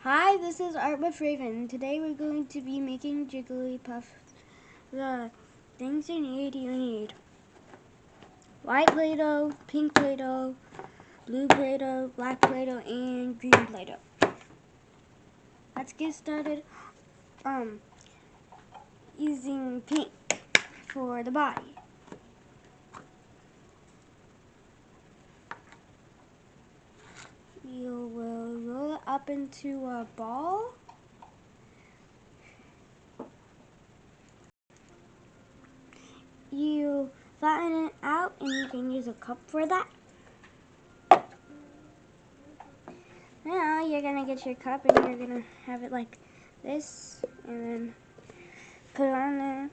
Hi, this is Art with Raven. Today we're going to be making Jigglypuff. The things you need white Play-Doh, pink Play-Doh, blue Play-Doh, black Play-Doh, and green Play-Doh. Let's get started using pink for the body. You will roll it up into a ball. You flatten it out and you can use a cup for that. Now you're going to get your cup and you're going to have it like this and then put it on there.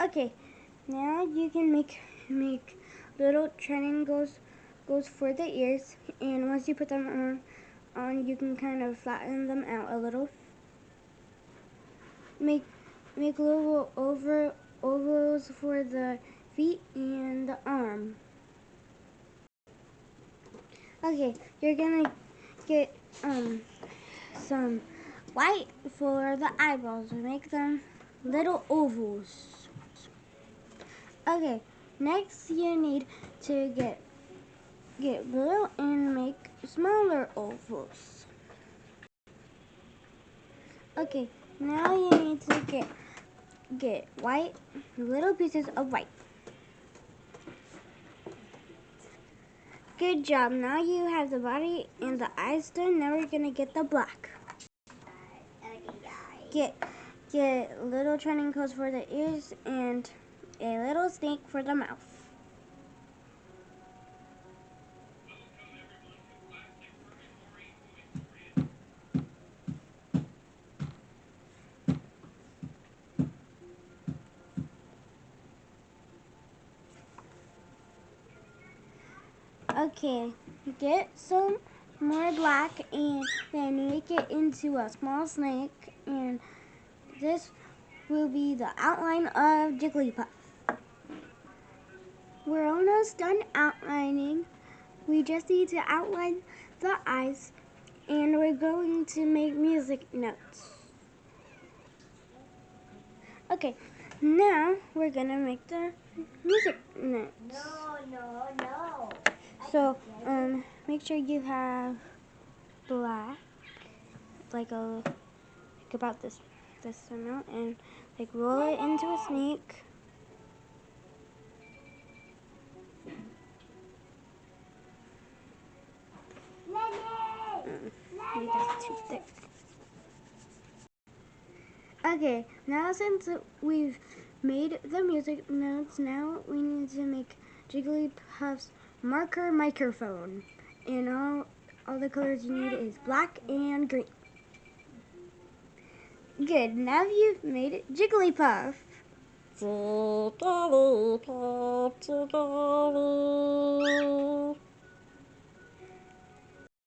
Okay, now you can make little triangles for the ears, and once you put them on you can kind of flatten them out a little. Make little ovals for the feet and the arm. Okay, you're gonna get some white for the eyeballs. Make them little ovals. Okay, next you need to get blue and make smaller ovals. Okay, now you need to get white, little pieces of white. Good job. Now you have the body and the eyes done. Now we're gonna get the black. Get little triangles for the ears and a little snake for the mouth. Okay, get some more black and then make it into a small snake, and this will be the outline of Jigglypuff. We're almost done outlining. We just need to outline the eyes, and we're going to make music notes. Okay, now we're gonna make the music notes. No. So, make sure you have black, like about this amount, and like roll it into a snake. Maybe that's too thick. Okay, now since we've made the music notes, now we need to make Jigglypuff's marker microphone. And all the colors you need is black and green. Good, now you've made it Jigglypuff. Jigglypuff, Jigglypuff.